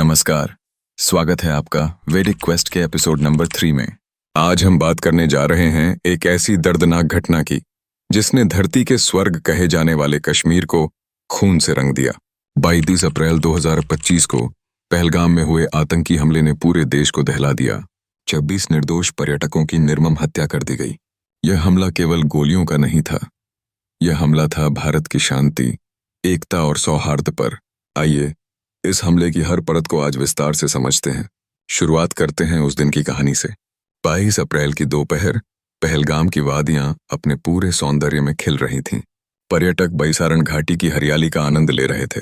नमस्कार। स्वागत है आपका वैदिक क्वेस्ट के एपिसोड नंबर 3 में। आज हम बात करने जा रहे हैं एक ऐसी दर्दनाक घटना की जिसने धरती के स्वर्ग कहे जाने वाले कश्मीर को खून से रंग दिया। 22 अप्रैल 2025 को पहलगाम में हुए आतंकी हमले ने पूरे देश को दहला दिया। 26 निर्दोष पर्यटकों की निर्मम हत्या कर दी गई। यह हमला केवल गोलियों का नहीं था, यह हमला था भारत की शांति, एकता और सौहार्द पर। आइए इस हमले की हर परत को आज विस्तार से समझते हैं। शुरुआत करते हैं उस दिन की कहानी से। 22 अप्रैल की दोपहर पहलगाम की वादियां अपने पूरे सौंदर्य में खिल रही थीं। पर्यटक बैसारण घाटी की हरियाली का आनंद ले रहे थे।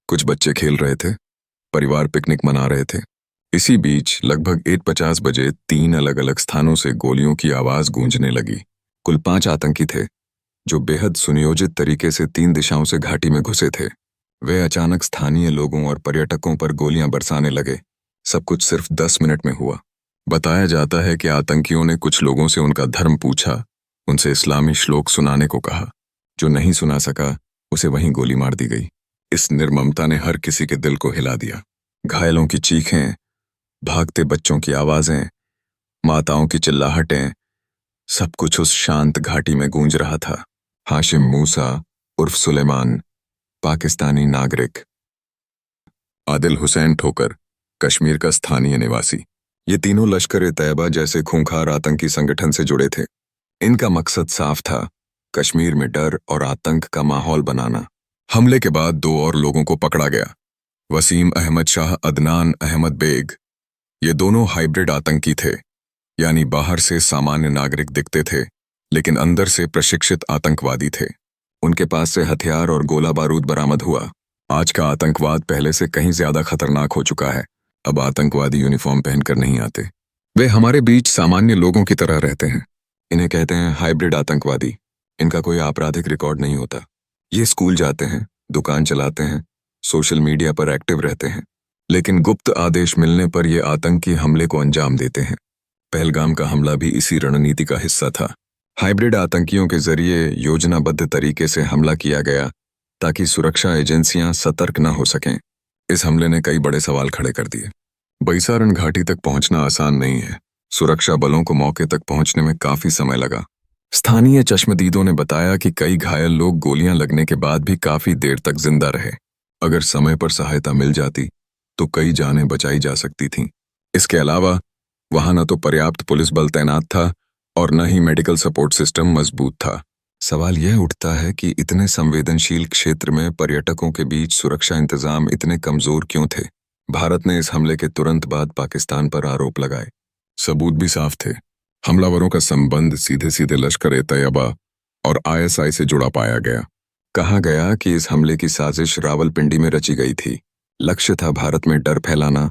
कुछ बच्चे खेल रहे थे, परिवार पिकनिक मना रहे थे। इसी बीच लगभग 8:50 बजे 3 अलग अलग स्थानों से गोलियों की आवाज गूंजने लगी। कुल 5 आतंकी थे जो बेहद सुनियोजित तरीके से 3 दिशाओं से घाटी में घुसे थे। वे अचानक स्थानीय लोगों और पर्यटकों पर गोलियां बरसाने लगे। सब कुछ सिर्फ 10 मिनट में हुआ। बताया जाता है कि आतंकियों ने कुछ लोगों से उनका धर्म पूछा, उनसे इस्लामी श्लोक सुनाने को कहा। जो नहीं सुना सका उसे वहीं गोली मार दी गई। इस निर्ममता ने हर किसी के दिल को हिला दिया। घायलों की चीखें, भागते बच्चों की आवाजें, माताओं की चिल्लाहटें, सब कुछ उस शांत घाटी में गूंज रहा था। हाशिम मूसा उर्फ सुलेमान, पाकिस्तानी नागरिक। आदिल हुसैन ठोकर, कश्मीर का स्थानीय निवासी। ये तीनों लश्कर-ए-तैयबा जैसे खूंखार आतंकी संगठन से जुड़े थे। इनका मकसद साफ था, कश्मीर में डर और आतंक का माहौल बनाना। हमले के बाद 2 और लोगों को पकड़ा गया। वसीम अहमद शाह, अदनान अहमद बेग। ये दोनों हाइब्रिड आतंकी थे, यानी बाहर से सामान्य नागरिक दिखते थे लेकिन अंदर से प्रशिक्षित आतंकवादी थे। उनके पास से हथियार और गोला बारूद बरामद हुआ। आज का आतंकवाद पहले से कहीं ज्यादा खतरनाक हो चुका है। अब आतंकवादी यूनिफॉर्म पहनकर नहीं आते, वे हमारे बीच सामान्य लोगों की तरह रहते हैं। इन्हें कहते हैं हाइब्रिड आतंकवादी। इनका कोई आपराधिक रिकॉर्ड नहीं होता। ये स्कूल जाते हैं, दुकान चलाते हैं, सोशल मीडिया पर एक्टिव रहते हैं, लेकिन गुप्त आदेश मिलने पर ये आतंकी हमले को अंजाम देते हैं। पहलगाम का हमला भी इसी रणनीति का हिस्सा था। हाइब्रिड आतंकियों के जरिए योजनाबद्ध तरीके से हमला किया गया ताकि सुरक्षा एजेंसियां सतर्क न हो सकें। इस हमले ने कई बड़े सवाल खड़े कर दिए। बैसारण घाटी तक पहुंचना आसान नहीं है। सुरक्षा बलों को मौके तक पहुंचने में काफी समय लगा। स्थानीय चश्मदीदों ने बताया कि कई घायल लोग गोलियां लगने के बाद भी काफी देर तक जिंदा रहे। अगर समय पर सहायता मिल जाती तो कई जानें बचाई जा सकती थीं। इसके अलावा वहां न तो पर्याप्त पुलिस बल तैनात था और न ही मेडिकल सपोर्ट सिस्टम मजबूत था। सवाल यह उठता है कि इतने संवेदनशील क्षेत्र में पर्यटकों के बीच सुरक्षा इंतजाम इतने कमजोर क्यों थे? भारत ने इस हमले के तुरंत बाद पाकिस्तान पर आरोप लगाए। सबूत भी साफ थे। हमलावरों का संबंध सीधे सीधे लश्कर-ए-तैयबा और ISI से जुड़ा पाया गया। कहा गया कि इस हमले की साजिश रावलपिंडी में रची गई थी। लक्ष्य था भारत में डर फैलाना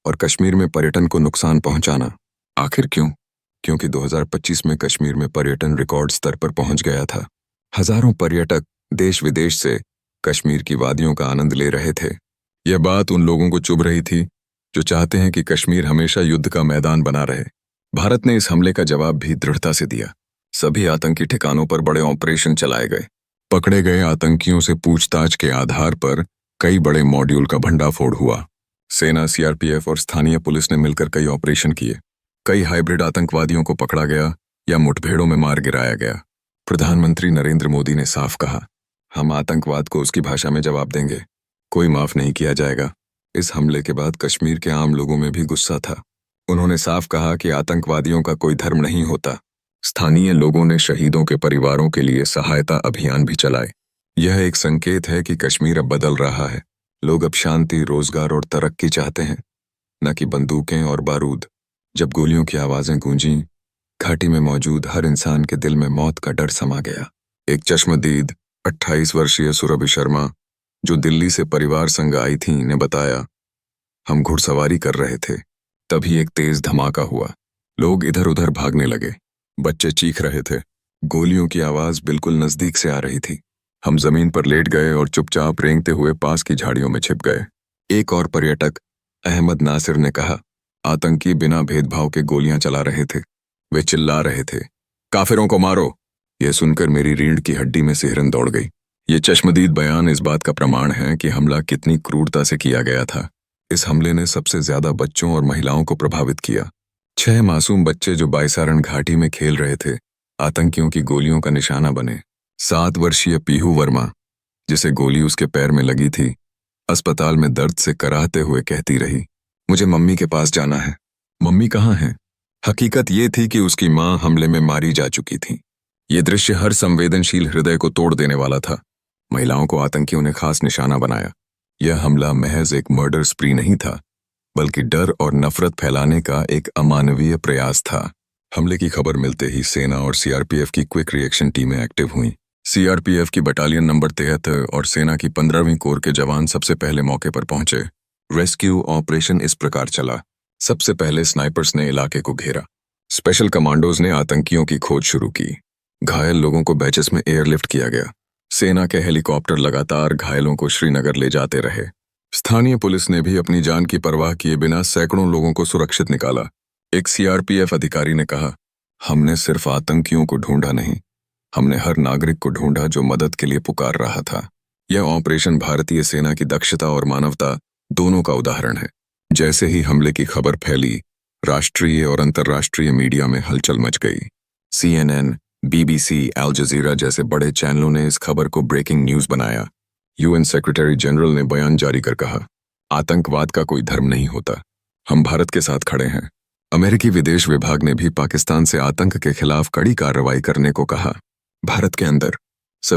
और कश्मीर में पर्यटन को नुकसान पहुंचाना। आखिर क्यों? क्योंकि 2025 में कश्मीर में पर्यटन रिकॉर्ड स्तर पर पहुंच गया था। हजारों पर्यटक देश विदेश से कश्मीर की वादियों का आनंद ले रहे थे। यह बात उन लोगों को चुभ रही थी जो चाहते हैं कि कश्मीर हमेशा युद्ध का मैदान बना रहे। भारत ने इस हमले का जवाब भी दृढ़ता से दिया। सभी आतंकी ठिकानों पर बड़े ऑपरेशन चलाए गए। पकड़े गए आतंकियों से पूछताछ के आधार पर कई बड़े मॉड्यूल का भंडाफोड़ हुआ। सेना, CRPF और स्थानीय पुलिस ने मिलकर कई ऑपरेशन किए। कई हाइब्रिड आतंकवादियों को पकड़ा गया या मुठभेड़ों में मार गिराया गया। प्रधानमंत्री नरेंद्र मोदी ने साफ कहा, हम आतंकवाद को उसकी भाषा में जवाब देंगे, कोई माफ नहीं किया जाएगा। इस हमले के बाद कश्मीर के आम लोगों में भी गुस्सा था। उन्होंने साफ कहा कि आतंकवादियों का कोई धर्म नहीं होता। स्थानीय लोगों ने शहीदों के परिवारों के लिए सहायता अभियान भी चलाए। यह एक संकेत है कि कश्मीर अब बदल रहा है। लोग अब शांति, रोजगार और तरक्की चाहते हैं, न कि बंदूकें और बारूद। जब गोलियों की आवाजें गूंजीं, घाटी में मौजूद हर इंसान के दिल में मौत का डर समा गया। एक चश्मदीद 28 वर्षीय सुरभि शर्मा, जो दिल्ली से परिवार संग आई थीं, ने बताया, हम घुड़सवारी कर रहे थे, तभी एक तेज धमाका हुआ। लोग इधर उधर भागने लगे, बच्चे चीख रहे थे। गोलियों की आवाज बिल्कुल नजदीक से आ रही थी। हम जमीन पर लेट गए और चुपचाप रेंगते हुए पास की झाड़ियों में छिप गए। एक और पर्यटक अहमद नासिर ने कहा, आतंकी बिना भेदभाव के गोलियां चला रहे थे। वे चिल्ला रहे थे, काफिरों को मारो। यह सुनकर मेरी रीढ़ की हड्डी में सिहरन दौड़ गई। ये चश्मदीद बयान इस बात का प्रमाण है कि हमला कितनी क्रूरता से किया गया था। इस हमले ने सबसे ज्यादा बच्चों और महिलाओं को प्रभावित किया। 6 मासूम बच्चे जो बाईसारण घाटी में खेल रहे थे, आतंकियों की गोलियों का निशाना बने। 7 वर्षीय पीहू वर्मा, जिसे गोली उसके पैर में लगी थी, अस्पताल में दर्द से कराहते हुए कहती रही, मुझे मम्मी के पास जाना है। मम्मी कहाँ है? हकीकत ये थी कि उसकी मां हमले में मारी जा चुकी थी। ये दृश्य हर संवेदनशील हृदय को तोड़ देने वाला था। महिलाओं को आतंकियों ने खास निशाना बनाया। यह हमला महज एक मर्डर स्प्री नहीं था, बल्कि डर और नफरत फैलाने का एक अमानवीय प्रयास था। हमले की खबर मिलते ही सेना और सीआरपीएफ की क्विक रिएक्शन टीमें एक्टिव हुईं। सीआरपीएफ की बटालियन नंबर 73 और सेना की 15वीं कोर के जवान सबसे पहले मौके पर पहुंचे। रेस्क्यू ऑपरेशन इस प्रकार चला। सबसे पहले स्नाइपर्स ने इलाके को घेरा। स्पेशल कमांडोज ने आतंकियों की खोज शुरू की। घायल लोगों को बैचेस में एयरलिफ्ट किया गया। सेना के हेलीकॉप्टर लगातार घायलों को श्रीनगर ले जाते रहे। स्थानीय पुलिस ने भी अपनी जान की परवाह किए बिना सैकड़ों लोगों को सुरक्षित निकाला। एक सीआरपीएफ अधिकारी ने कहा, हमने सिर्फ आतंकियों को ढूंढा नहीं, हमने हर नागरिक को ढूंढा जो मदद के लिए पुकार रहा था। यह ऑपरेशन भारतीय सेना की दक्षता और मानवता दोनों का उदाहरण है। जैसे ही हमले की खबर फैली, राष्ट्रीय और अंतर्राष्ट्रीय मीडिया में हलचल मच गई। CNN, BBC, अल जजीरा जैसे बड़े चैनलों ने इस खबर को ब्रेकिंग न्यूज बनाया। यूएन सेक्रेटरी जनरल ने बयान जारी कर कहा, आतंकवाद का कोई धर्म नहीं होता, हम भारत के साथ खड़े हैं। अमेरिकी विदेश विभाग ने भी पाकिस्तान से आतंक के खिलाफ कड़ी कार्रवाई करने को कहा। भारत के अंदर सभी